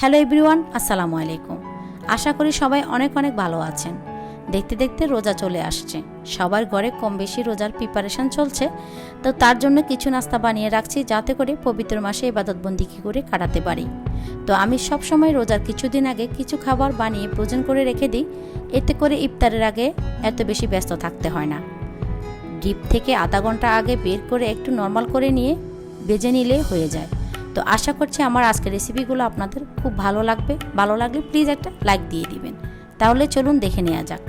Hello everyone, আসসালামু আলাইকুম। আশা করি সবাই অনেক অনেক ভালো আছেন। দেখতে দেখতে রোজা চলে আসছে, সবার ঘরে কম বেশি রোজার প্রিপারেশন চলছে। তো তার জন্য কিছু নাস্তা বানিয়ে রাখছি, যাতে করে পবিত্র মাসে ইবাদতবন্দি করে কাটাতে পারি। তো আমি সব সময় রোজার কিছুদিন আগে কিছু খাবার বানিয়ে ফ্রোজেন করে রেখে দিই, এতে করে ইফতারের আগে এত বেশি ব্যস্ত থাকতে হয় না। ডিপ থেকে আধা ঘন্টা আগে বের করে একটু নর্মাল করে নিয়ে ভেজে নিলে হয়ে যায়। তো আশা করছি আমার আজকের রেসিপিগুলো আপনাদের খুব ভালো লাগবে। ভালো লাগলে প্লিজ একটা লাইক দিয়ে দিবেন। তাহলে চলুন দেখে নেওয়া যাক।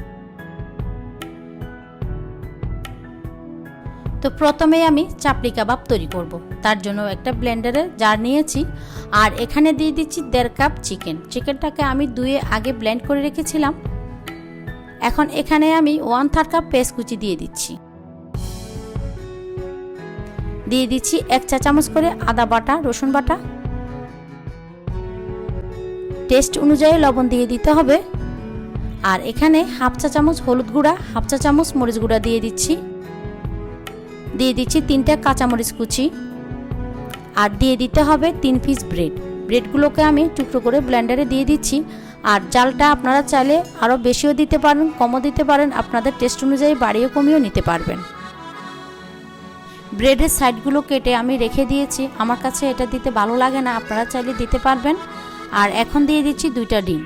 তো প্রথমে আমি চাপড়ি কাবাব তৈরি করব। তার জন্য একটা ব্লেন্ডারে জার নিয়েছি, আর এখানে দিয়ে দিচ্ছি 1.5 কাপ চিকেনটাকে আমি ধুয়ে আগে ব্লেন্ড করে রেখেছিলাম। এখন এখানে আমি 1/3 কাপ পেঁয়াজ কুচি দিয়ে দিচ্ছি। দিয়ে দিচ্ছি 1 চা চামচ করে আদা বাটা, রসুন বাটা। টেস্ট অনুযায়ী লবণ দিয়ে দিতে হবে। আর এখানে 1/2 চা চামচ হলুদ গুঁড়া, 1/2 চা চামচ মরিচ গুঁড়া দিয়ে দিচ্ছি। দিয়ে দিচ্ছি 3টা কাঁচামরিচ কুচি, আর দিয়ে দিতে হবে 3 পিস ব্রেডগুলোকে আমি টুকরো করে ব্লেন্ডারে দিয়ে দিচ্ছি। আর জালটা আপনারা চাইলে আরও বেশিও দিতে পারেন, কমও দিতে পারেন, আপনাদের টেস্ট অনুযায়ী বাড়িয়ে কমিয়েও নিতে পারবেন। ব্রেডের সাইডগুলো কেটে আমি রেখে দিয়েছি, আমার কাছে এটা দিতে ভালো লাগে না, আপনারা চাইলে দিতে পারবেন। আর এখন দিয়ে দিচ্ছি 2টা ডিম।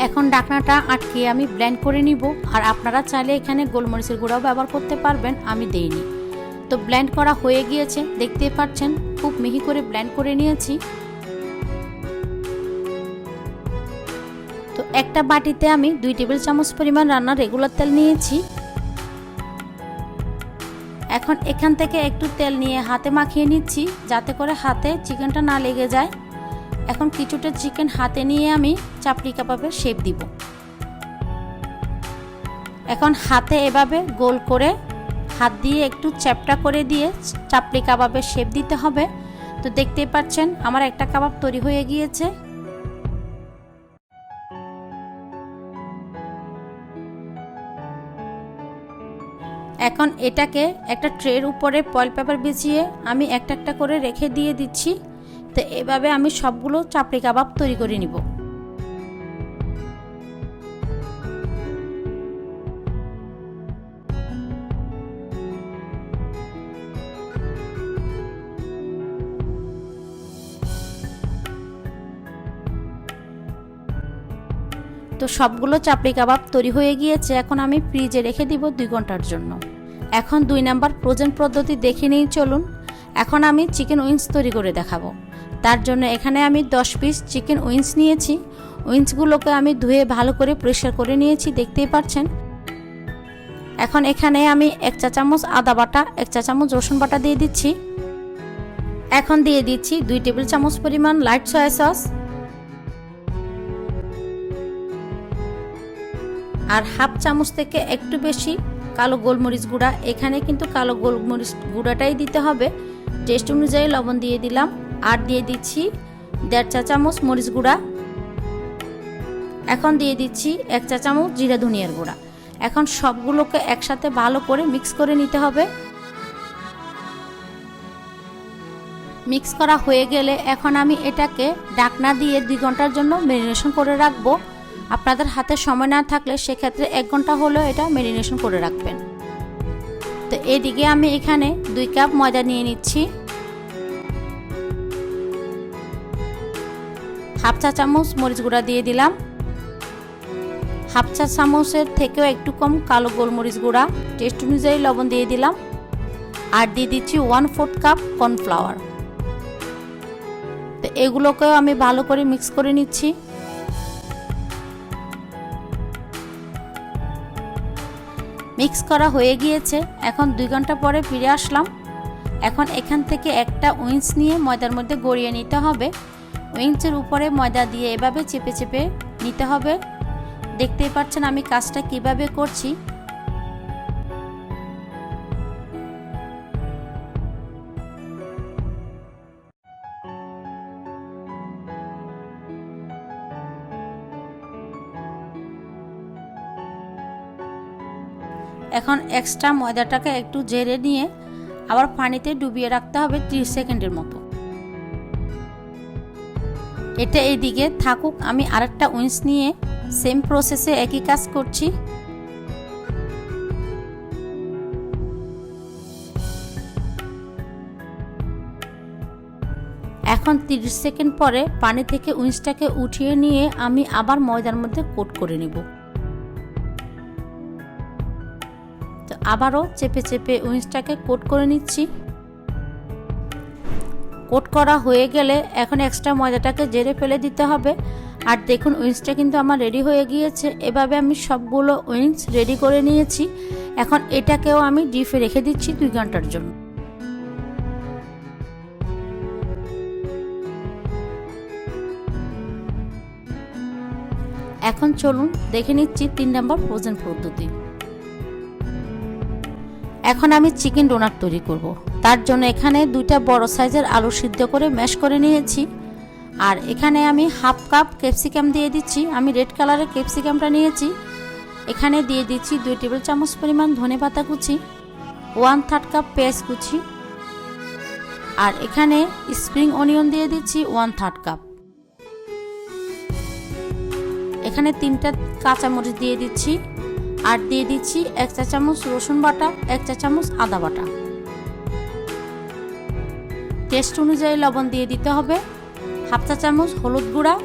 এখন ঢাকনাটা আটকিয়ে আমি ব্লেন্ড করে নিব। আর আপনারা চাইলে এখানে গোলমরিচের গুঁড়াও ব্যবহার করতে পারবেন, আমি দেইনি। তো ব্লেন্ড করা হয়ে গিয়েছে, দেখতে পাচ্ছেন খুব মিহি করে ব্লেন্ড করে নিয়েছি। তো একটা বাটিতে আমি 2 টেবিল চামচ পরিমাণ রান্নার রেগুলার তেল নিয়েছি। এখন এখান থেকে একটু তেল নিয়ে হাতে মাখিয়ে নিচ্ছি, যাতে করে হাতে চিকেনটা না লেগে যায়। এখন কিছুটা চিকেন হাতে নিয়ে আমি চাপড়ি কাবাবের শেপ দিব। এখন হাতে এভাবে গোল করে হাত দিয়ে একটু চ্যাপটা করে দিয়ে চাপড়ি কাবাবের শেপ দিতে হবে। তো দেখতেই পাচ্ছেন আমার একটা কাবাব তৈরি হয়ে গিয়েছে। এখন এটাকে একটা ট্রের উপরে ফয়েল পেপার বিছিয়ে আমি একটা একটা করে রেখে দিয়ে দিচ্ছি। তো এভাবে আমি সবগুলো চাপড়ি কাবাব তৈরি করে নিব। তো সবগুলো চাপড়ি কাবাব তৈরি হয়ে গিয়েছে, এখন আমি ফ্রিজে রেখে দিব 2 ঘন্টার জন্য। এখন 2 নাম্বার ফ্রোজেন পদ্ধতি দেখে নিই, চলুন। এখন আমি চিকেন উইংস তৈরি করে দেখাবো। তার জন্য এখানে আমি 10 পিস চিকেন উইংস নিয়েছি। উইংসগুলোকে আমি ধুয়ে ভালো করে পরিষ্কার করে নিয়েছি, দেখতেই পাচ্ছেন। এখন এখানে আমি 1 চা চামচ আদা বাটা, 1 চা চামচ রসুন বাটা দিয়ে দিচ্ছি। এখন দিয়ে দিচ্ছি 2 টেবিল চামচ পরিমাণ লাইট সয়া সস, আর 1/2 চামচ থেকে একটু বেশি কালো গোলমরিচ গুঁড়া। এখানে কিন্তু কালো গোলমরিচ গুঁড়াটাই দিতে হবে। টেস্ট অনুযায়ী লবণ দিয়ে দিলাম, আর দিয়ে দিচ্ছি 1.5 চা চামচ মরিচ গুঁড়া। এখন দিয়ে দিচ্ছি 1 চা চামচ জিরা ধনিয়ার গুঁড়া। এখন সবগুলোকে একসাথে ভালো করে মিক্স করে নিতে হবে। মিক্স করা হয়ে গেলে এখন আমি এটাকে ঢাকনা দিয়ে 2 ঘন্টার জন্য ম্যারিনেশন করে রাখবো। আপনাদের হাতে সময় না থাকলে সেক্ষেত্রে 1 ঘন্টা হলেও এটা ম্যারিনেশন করে রাখবেন। তো এদিকে আমি এখানে 2 কাপ ময়দা নিয়ে নিচ্ছি। 1/2 চা চামচ মরিচ গুঁড়া দিয়ে দিলাম। 1/2 চা চামচের থেকেও একটু কম কালো গোলমরিচ গুঁড়া। টেস্ট অনুযায়ী লবণ দিয়ে দিলাম, আর দিয়ে দিচ্ছি 1/4 কাপ কর্নফ্লাওয়ার। তো এগুলোকেও আমি ভালো করে মিক্স করে নিচ্ছি। মিক্স করা হয়ে গিয়েছে, এখন 2 ঘন্টা পরে ফিরে আসলাম। এখন এখান থেকে একটা উইংস নিয়ে ময়দার মধ্যে গড়িয়ে নিতে হবে। উইংসের উপরে ময়দা দিয়ে এভাবে চেপে চেপে নিতে হবে। দেখতেই পাচ্ছেন আমি কাজটা কিভাবে করছি। এখন এক্সট্রা ময়দাটাকে একটু ঝেড়ে নিয়ে আবার পানিতে ডুবিয়ে রাখতে হবে 30 সেকেন্ডের মতো। এটা এইদিকে থাকুক, আমি আরেকটা উইন্স নিয়ে সেম প্রসেসে একই কাজ করছি। এখন 30 সেকেন্ড পরে পানি থেকে উইন্সটাকে উঠিয়ে নিয়ে আমি আবার ময়দার মধ্যে কোট করে নেব। তো আবারও চেপে চেপে উইন্সটাকে কোট করে নিচ্ছি। কোট করা হয়ে গেলে এখন এক্সট্রা ময়দাটাকে ঝেড়ে ফেলে দিতে হবে। আর দেখুন উইন্সটা কিন্তু আমার রেডি হয়ে গিয়েছে। এভাবে আমি সবগুলো উইন্স রেডি করে নিয়েছি। এখন এটাকেও আমি ডিপে রেখে দিচ্ছি 2 ঘন্টার জন্য। এখন চলুন দেখে নিচ্ছি 3 নম্বর ফ্রোজেন পদ্ধতি। এখন আমি চিকেন ডোনাট তৈরি করব। তার জন্য এখানে 2টা বড় সাইজের আলু সিদ্ধ করে ম্যাশ করে নিয়েছি। আর এখানে আমি হাফ কাপ ক্যাপসিকাম দিয়ে দিচ্ছি। আমি রেড কালারের ক্যাপসিকামটা নিয়েছি। এখানে দিয়ে দিচ্ছি 2 টেবিল চামচ পরিমাণ ধনেপাতা কুচি, 1/3 কাপ পেঁয়াজ কুচি, আর এখানে স্প্রিং অনিয়ন দিয়ে দিচ্ছি 1/3 কাপ। এখানে 3টা কাঁচামরিচ দিয়ে দিচ্ছি আর দিয়ে দিচ্ছি 1 চা চামচ রসুন বাটা, 1 চা চামচ আদা বাটা। টেস্ট অনুযায়ী লবণ দিয়ে দিতে হবে, হাফ চা চামচ হলুদ গুঁড়া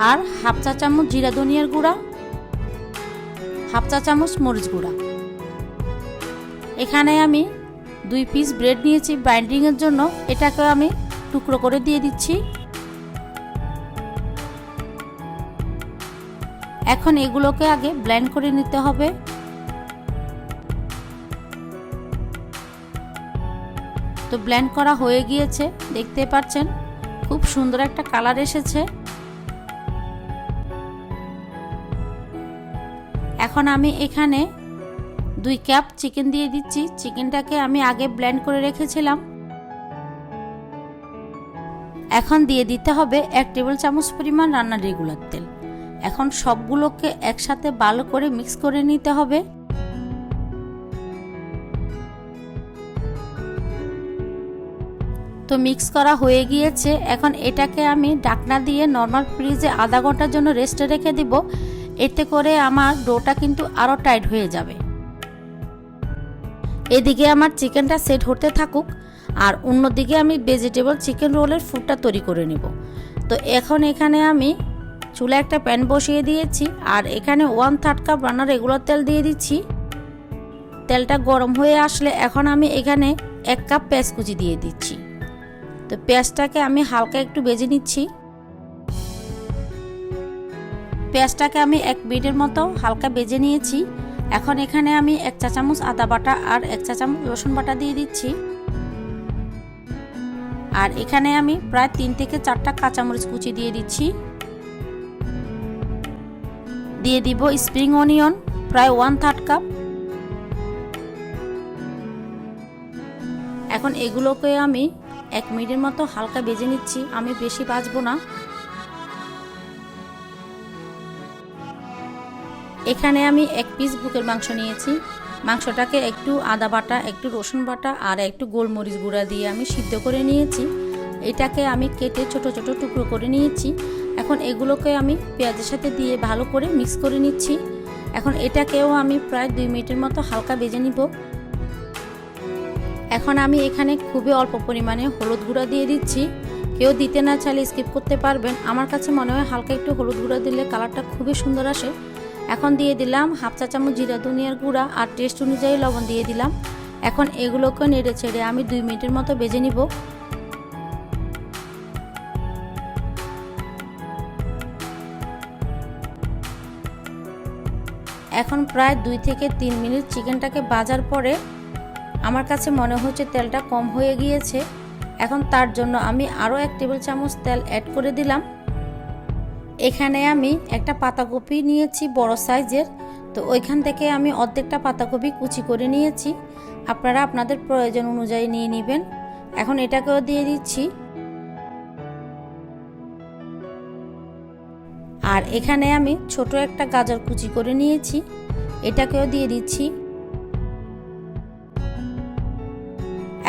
আর হাফ চা চামচ জিরা ধনিয়ার গুঁড়া, হাফ চা চামচ মরিচ গুঁড়া। এখানে আমি 2 পিস ব্রেড নিয়েছি বাইন্ডিং এর জন্য, এটাকে আমি টুকরো করে দিয়ে দিচ্ছি। এখন এগুলোকে আগে ব্লেন্ড করে নিতে হবে। তো ব্লেন্ড করা হয়ে গিয়েছে, দেখতে পাচ্ছেন খুব সুন্দর একটা কালার এসেছে। এখন আমি এখানে 2 কাপ চিকেন দিয়ে দিচ্ছি। চিকেনটাকে আমি আগে ব্লেন্ড করে রেখেছিলাম। এখন দিয়ে দিতে হবে 1 টেবিল চামচ পরিমাণ রান্নার রেগুলার তেল। এখন সবগুলোকে একসাথে ভালো করে মিক্স করে নিতে হবে। তো মিক্স করা হয়ে গিয়েছে। এখন এটাকে আমি ঢাকনা দিয়ে নরমাল ফ্রিজে আধা ঘন্টার জন্য রেস্টে রেখে দিব। এতে করে আমার ডোটা কিন্তু আরো টাইট হয়ে যাবে। এদিকে আমার চিকেনটা সেট হতে থাকুক আর অন্যদিকে আমি ভেজিটেবল চিকেন রোলের ফুডটা তৈরি করে নেব। তো এখন এখানে আমি চুলা একটা প্যান বসিয়ে দিয়েছি আর এখানে 1/3 কাপ রান্নার রেগুলার তেল দিয়ে দিচ্ছি। তেলটা গরম হয়ে আসলে এখন আমি এখানে 1 কাপ পেঁয়াজ কুচি দিয়ে দিচ্ছি। তো পেঁয়াজটাকে আমি হালকা একটু ভেজে নিচ্ছি। পেঁয়াজটাকে আমি 1 মিনিটের মতো হালকা ভেজে নিয়েছি। এখন এখানে আমি 1 চা চামচ আদা বাটা আর 1 চা চামচ রসুন বাটা দিয়ে দিচ্ছি। আর এখানে আমি প্রায় 3 থেকে 4টা কাঁচামরিচ কুচি দিয়ে দিচ্ছি। দিয়ে দিব স্প্রিং অনিয়ন প্রায় 1/3 কাপ। এখন এগুলোকে আমি 1 মিনিটের মতো হালকা ভেজে নিচ্ছি, আমি বেশি ভাজবো না। এখানে আমি 1 পিস বুকের মাংস নিয়েছি। মাংসটাকে একটু আদা বাটা, একটু রসুন বাটা আর একটু গোলমরিচ গুঁড়া দিয়ে আমি সিদ্ধ করে নিয়েছি। এটাকে আমি কেটে ছোট ছোট টুকরো করে নিয়েছি। এখন এগুলোকে আমি পেঁয়াজের সাথে দিয়ে ভালো করে মিক্স করে নিচ্ছি। এখন এটাকেও আমি প্রায় 2 মিনিটের মতো হালকা ভেজে নিব। এখন আমি এখানে খুবই অল্প পরিমাণে হলুদ গুঁড়া দিয়ে দিচ্ছি। কেউ দিতে না চাইলে স্কিপ করতে পারবেন। আমার কাছে মনে হয় হালকা একটু হলুদ গুঁড়া দিলে কালারটা খুবই সুন্দর আসে। এখন দিয়ে দিলাম হাফ চা চামচ জিরা ধনিয়ার গুঁড়া আর টেস্ট অনুযায়ী লবণ দিয়ে দিলাম। এখন এগুলোকে নেড়ে ছেড়ে আমি 2 মিনিটের মতো ভেজে নিব। এখন প্রায় 2 থেকে 3 মিনিট চিকেনটাকে ভাজার পরে আমার কাছে মনে হচ্ছে তেলটা কম হয়ে গিয়েছে। এখন তার জন্য আমি আরও 1 টেবিল চামচ তেল অ্যাড করে দিলাম। এখানে আমি একটা পাতাকপি নিয়েছি বড় সাইজের। তো ওইখান থেকে আমি অর্ধেকটা পাতাকপি কুচি করে নিয়েছি। আপনারা আপনাদের প্রয়োজন অনুযায়ী নিয়ে নেবেন। এখন এটাকেও দিয়ে দিচ্ছি। আর এখানে আমি ছোট একটা গাজর কুচি করে নিয়েছি। এটাকেও দিয়ে দিচ্ছি।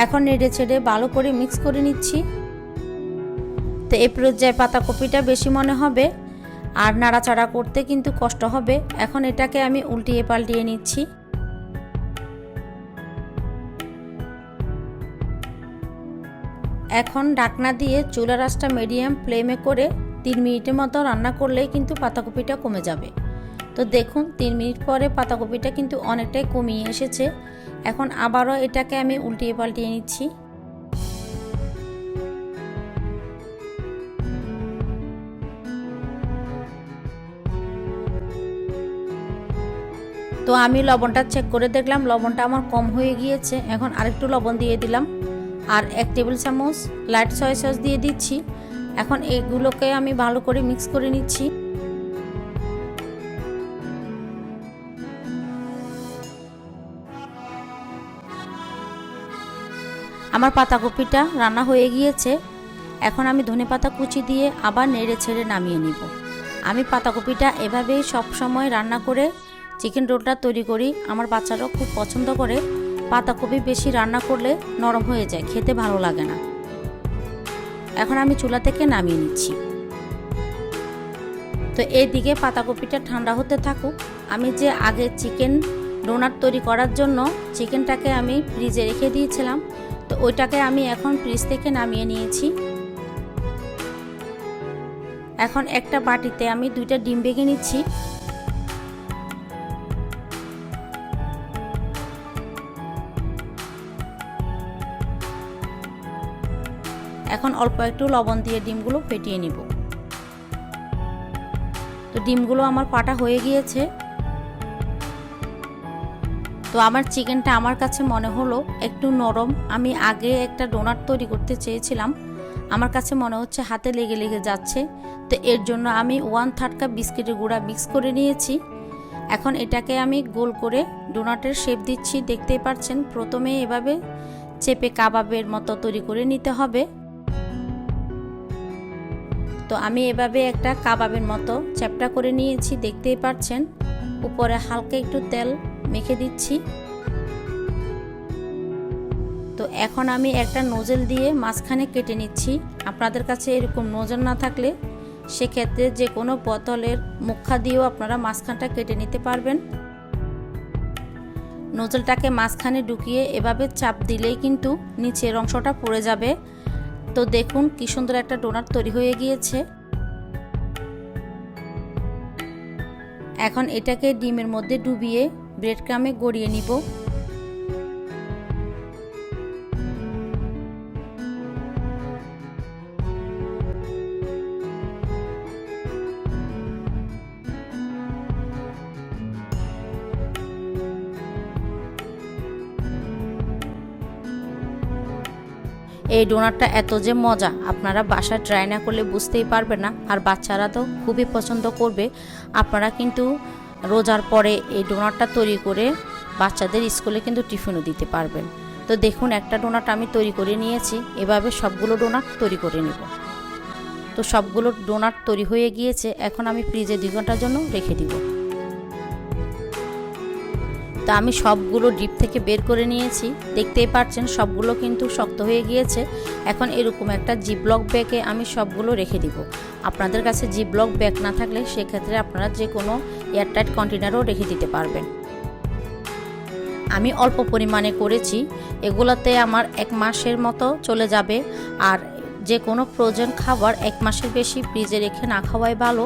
এখন নেড়ে ছেড়ে ভালো করে মিক্স করে নিচ্ছি। তো এই পর্যায়ে পাতাকপিটা বেশি মনে হবে আর নাড়াচাড়া করতে কিন্তু কষ্ট হবে। এখন এটাকে আমি উল্টিয়ে পাল্টিয়ে নিচ্ছি। এখন ঢাকনা দিয়ে চুলার আঁচটা মিডিয়াম ফ্লেমে করে 3 মিনিটের মতো রান্না করলেই কিন্তু পাতাকপিটা কমে যাবে। তো দেখুন 3 মিনিট পরে পাতাকপিটা কিন্তু অনেকটাই কমিয়ে এসেছে। এখন আবারও এটাকে আমি উল্টিয়ে পাল্টিয়ে নিচ্ছি। তো আমি লবণটা চেক করে দেখলাম লবণটা আমার কম হয়ে গিয়েছে। এখন আরেকটু লবণ দিয়ে দিলাম আর 1 টেবিল চামচ লাইট সয়া সস দিয়ে দিচ্ছি। এখন এগুলোকে আমি ভালো করে মিক্স করে নিচ্ছি। আমার পাতাকপিটা রান্না হয়ে গিয়েছে। এখন আমি ধনেপাতা কুচি দিয়ে আবার নেড়ে ছেড়ে নামিয়ে নিব। আমি পাতাকপিটা এভাবেই সব সময় রান্না করে চিকেন রোলটা তৈরি করি। আমার বাচ্চারাও খুব পছন্দ করে। পাতাকপি বেশি রান্না করলে নরম হয়ে যায়, খেতে ভালো লাগে না। এখন আমি চুলা থেকে নামিয়ে নিচ্ছি। তো এইদিকে পাতাকপিটা ঠান্ডা হতে থাকুক। আমি যে আগে চিকেন ডোনাট তৈরি করার জন্য চিকেনটাকে আমি ফ্রিজে রেখে দিয়েছিলাম, তো ওইটাকে আমি এখন ফ্রিজ থেকে নামিয়ে নিয়েছি। এখন একটা বাটিতে আমি 2টা ডিম ভেঙে নিচ্ছি। এখন অল্প একটু লবণ দিয়ে ডিমগুলো ফেটিয়ে নিব। তো ডিমগুলো আমার ফাটা হয়ে গিয়েছে। তো আমার চিকেনটা আমার কাছে মনে হলো একটু নরম। আমি আগে একটা ডোনাট তৈরি করতে চেয়েছিলাম, আমার কাছে মনে হচ্ছে হাতে লেগে লেগে যাচ্ছে। তো এর জন্য আমি 1/3 কাপ বিস্কিটের গুঁড়া মিক্স করে নিয়েছি। এখন এটাকে আমি গোল করে ডোনাটের শেপ দিচ্ছি। দেখতেই পাচ্ছেন প্রথমে এভাবে চেপে কাবাবের মতো তৈরি করে নিতে হবে। তো আমি এভাবে একটা কাবাবের মতো চ্যাপটা করে নিয়েছি, দেখতেই পাচ্ছেন। উপরে হালকা একটু তেল মেখে দিচ্ছি। তো এখন আমি একটা নোজেল দিয়ে মাঝখানে কেটে নিচ্ছি। আপনাদের কাছে এরকম নোজেল না থাকলে সেক্ষেত্রে যে কোনো বোতলের মুখা দিয়েও আপনারা মাঝখানটা কেটে নিতে পারবেন। নোজেলটাকে মাঝখানে ঢুকিয়ে এভাবে চাপ দিলেই কিন্তু নিচের অংশটা পড়ে যাবে। তো দেখুন কি সুন্দর একটা ডোনাট তৈরি হয়ে গিয়েছে। এখন এটাকে ডিমের মধ্যে ডুবিয়ে ব্রেড ক্রামে গড়িয়ে নিব। এই ডোনাটটা এত যে মজা, আপনারা বাসায় ট্রাই না করলে বুঝতেই পারবেন না। আর বাচ্চারা তো খুবই পছন্দ করবে। আপনারা কিন্তু রোজার পরে এই ডোনাটটা তৈরি করে বাচ্চাদের স্কুলে কিন্তু টিফিনও দিতে পারবেন। তো দেখুন একটা ডোনাট আমি তৈরি করে নিয়েছি। এভাবে সবগুলো ডোনাট তৈরি করে নেব। তো সবগুলো ডোনাট তৈরি হয়ে গিয়েছে। এখন আমি ফ্রিজে 2 ঘন্টার জন্য রেখে দিব। তো আমি সবগুলো ডিপ থেকে বের করে নিয়েছি। দেখতেই পাচ্ছেন সবগুলো কিন্তু শক্ত হয়ে গিয়েছে। এখন এরকম একটা জিপলক ব্যাগে আমি সবগুলো রেখে দিব। আপনাদের কাছে জিপলক ব্যাগ না থাকলে সেক্ষেত্রে আপনারা যে কোনো এয়ারটাইট কন্টেনারও রেখে দিতে পারবেন। আমি অল্প পরিমাণে করেছি, এগুলোতে আমার 1 মাসের মতো চলে যাবে। আর যে কোনো ফ্রোজেন খাবার 1 মাসের বেশি ফ্রিজে রেখে না খাওয়াই ভালো।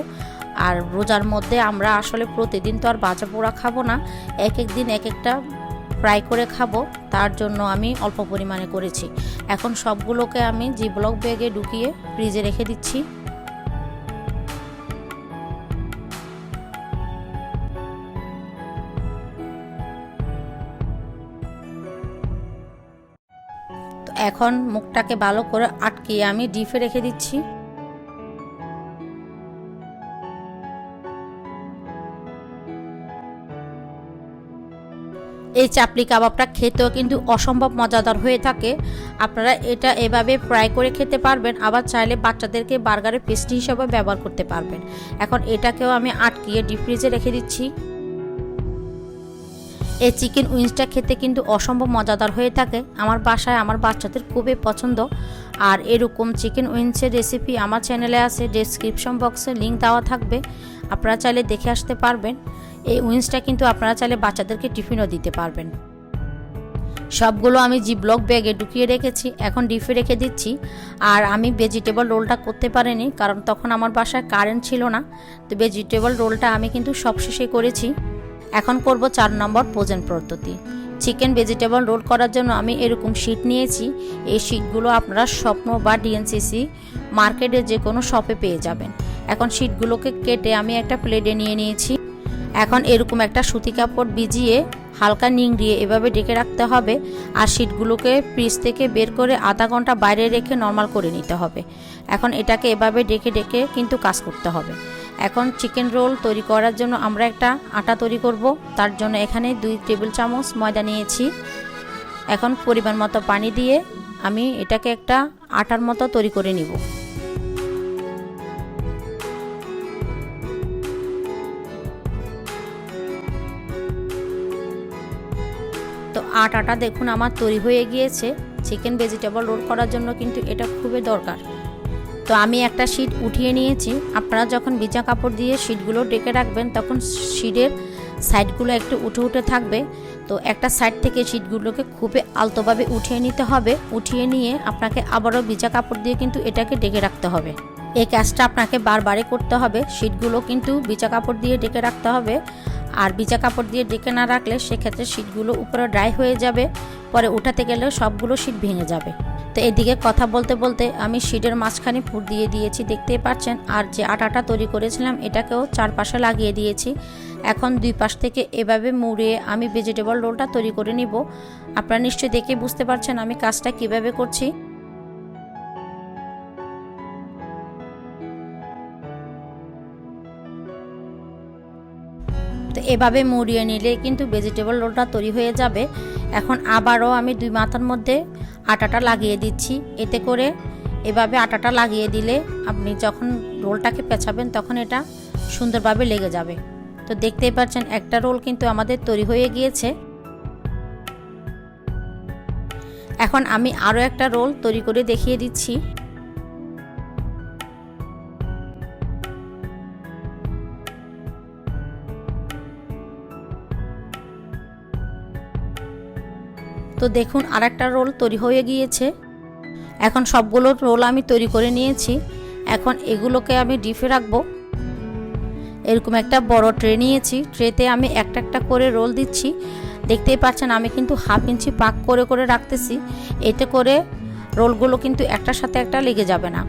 আর রোজার মধ্যে আমরা আসলে প্রতিদিন তো আর ভাজা পোড়া খাবো না, এক এক দিন এক একটা ফ্রাই করে খাবো। তার জন্য আমি অল্প পরিমাণে করেছি। এখন সবগুলোকে আমি জিপলক ব্যাগে ঢুকিয়ে ফ্রিজে রেখে দিচ্ছি। তো এখন মুখটাকে ভালো করে আটকিয়ে আমি ডিপে রেখে দিচ্ছি। এই চাপলি কাবাবটা খেতেও কিন্তু অসম্ভব মজাদার হয়ে থাকে। আপনারা এটা এভাবে ফ্রাই করে খেতে পারবেন, আবার চাইলে বাচ্চাদেরকে বার্গারের পেস্ট্রি হিসেবে ব্যবহার করতে পারবেন। এখন এটাকেও আমি আটকিয়ে ডিপ ফ্রিজে রেখে দিচ্ছি। এই চিকেন উইংসটা খেতে কিন্তু অসম্ভব মজাদার হয়ে থাকে। আমার বাসায় আমার বাচ্চাদের খুবই পছন্দ। আর এরকম চিকেন উইংসের রেসিপি আমার চ্যানেলে আছে, ডেসক্রিপশন বক্সে লিঙ্ক দেওয়া থাকবে, আপনারা চাইলে দেখে আসতে পারবেন। এই উইংসটা কিন্তু আপনারা চাইলে বাচ্চাদেরকে টিফিনও দিতে পারবেন। সবগুলো আমি জিপলক ব্যাগে ঢুকিয়ে রেখেছি, এখন ডিপে রেখে দিচ্ছি। আর আমি ভেজিটেবল রোলটা করতে পারিনি, কারণ তখন আমার বাসায় কারেন্ট ছিল না। তো ভেজিটেবল রোলটা আমি কিন্তু সবশেষে করেছি। এখন করব 4 নম্বর ভোজন পদ্ধতি। চিকেন ভেজিটেবল রোল করার জন্য আমি এরকম শিট নিয়েছি। এই শিটগুলো আপনারা স্বপ্ন বা ডিএনসিসি মার্কেটে যে কোনো শপে পেয়ে যাবেন। এখন শিটগুলোকে কেটে আমি একটা প্লেটে নিয়ে নিয়েছি। এখন এরকম একটা সুতি কাপড় ভিজিয়ে হালকা নিংড়িয়ে এভাবে ঢেকে রাখতে হবে। আর শিটগুলোকে ফ্রিজ থেকে বের করে আধা ঘন্টা বাইরে রেখে নরমাল করে নিতে হবে। এখন এটাকে এভাবে ঢেকে ঢেকে কিন্তু কাজ করতে হবে। এখন চিকেন রোল তৈরি করার জন্য আমরা একটা আটা তৈরি করব। তার জন্য এখানে 2 টেবিল চামচ ময়দা নিয়েছি। এখন পরিমাণ মতো পানি দিয়ে আমি এটাকে একটা আটার মতো তৈরি করে নিব। তো আটাটা দেখুন আমার তৈরি হয়ে গিয়েছে। চিকেন ভেজিটেবল রোল করার জন্য কিন্তু এটা খুবই দরকার। তো আমি একটা শিট উঠিয়ে নিয়েছি। আপনারা যখন ভিজা কাপড় দিয়ে শিটগুলো ঢেকে রাখবেন তখন শিটের সাইডগুলো একটু উঠে উঠে থাকবে। তো একটা সাইড থেকে শিটগুলোকে খুবই আলতোভাবে উঠিয়ে নিতে হবে। উঠিয়ে নিয়ে আপনাকে আবারও ভিজা কাপড় দিয়ে কিন্তু এটাকে ঢেকে রাখতে হবে। এই কাজটা আপনাকে বারবারই করতে হবে। শিটগুলো কিন্তু ভিজা কাপড় দিয়ে ঢেকে রাখতে হবে। আর ভিজা কাপড় দিয়ে ঢেকে না রাখলে সেক্ষেত্রে শিটগুলো উপরে ড্রাই হয়ে যাবে, পরে উঠাতে গেলে সবগুলো শিট ভেঙে যাবে। তো এদিকে কথা বলতে বলতে আমি শিটের মাঝখানে পুর দিয়ে দিয়েছি, দেখতেই পাচ্ছেন। আর যে আটাটা তৈরি করেছিলাম এটাকেও চারপাশে লাগিয়ে দিয়েছি। এখন 2 পাশ থেকে এভাবে মুড়িয়ে আমি ভেজিটেবল রোলটা তৈরি করে নিব। আপনারা নিশ্চয়ই দেখে বুঝতে পারছেন আমি কাজটা কিভাবে করছি। তো এভাবে মুড়িয়ে নিলে কিন্তু ভেজিটেবল রোলটা তৈরি হয়ে যাবে। এখন আবারও আমি 2 মাথার মধ্যে আটাটা লাগিয়ে দিচ্ছি। এতে করে এভাবে আটাটা লাগিয়ে দিলে আপনি যখন রোলটাকে পেঁচাবেন তখন এটা সুন্দরভাবে লেগে যাবে। তো দেখতেই পাচ্ছেন একটা রোল কিন্তু আমাদের তৈরি হয়ে গিয়েছে। এখন আমি আরও একটা রোল তৈরি করে দেখিয়ে দিচ্ছি। তো দেখুন আরেকটা রোল তৈরি হয়ে গিয়েছে। এখন সবগুলো রোল আমি তৈরি করে নিয়েছি। এখন এগুলোকে আমি ডিপে রাখবো। এরকম একটা বড় ট্রে নিয়েছি, ট্রেতে আমি একটা একটা করে রোল দিচ্ছি। দেখতেই পাচ্ছেন আমি কিন্তু 1/2 ইঞ্চি পাক করে করে রাখতেছি। এতে করে রোলগুলো কিন্তু একটার সাথে একটা লেগে যাবে না।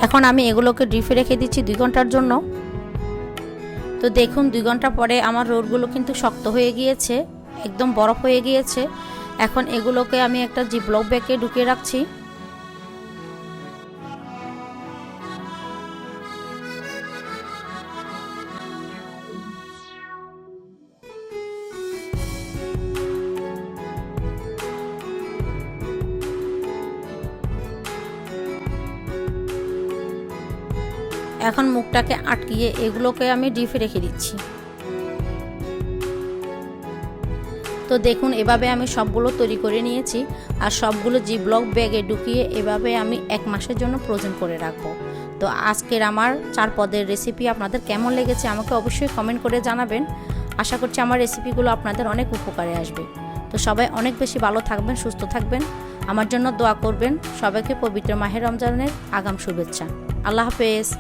এখন আমি এগুলোকে ডিপে রেখে দিচ্ছি 2 ঘন্টার জন্য। তো দেখুন 2 ঘন্টা পরে আমার রোলগুলো কিন্তু শক্ত হয়ে গিয়েছে, একদম বরফ হয়ে গিয়েছে। এখন এগুলোকে আমি একটা জিপলক ব্যাগে ঢুকিয়ে রাখছি। এখন মুখটাকে আটকিয়ে এগুলোকে আমি ডিপে রেখে দিচ্ছি। তো দেখুন এভাবে আমি সবগুলো তৈরি করে নিয়েছি। আর সবগুলো জিপলক ব্যাগে ঢুকিয়ে এভাবে আমি 1 মাসের জন্য ফ্রোজেন করে রাখবো। তো আজকের আমার 4 পদের রেসিপি আপনাদের কেমন লেগেছে আমাকে অবশ্যই কমেন্ট করে জানাবেন। আশা করছি আমার রেসিপিগুলো আপনাদের অনেক উপকারে আসবে। তো সবাই অনেক বেশি ভালো থাকবেন, সুস্থ থাকবেন, আমার জন্য দোয়া করবেন। সবাইকে পবিত্র মাহে রমজানের আগাম শুভেচ্ছা। আল্লাহ হাফেজ।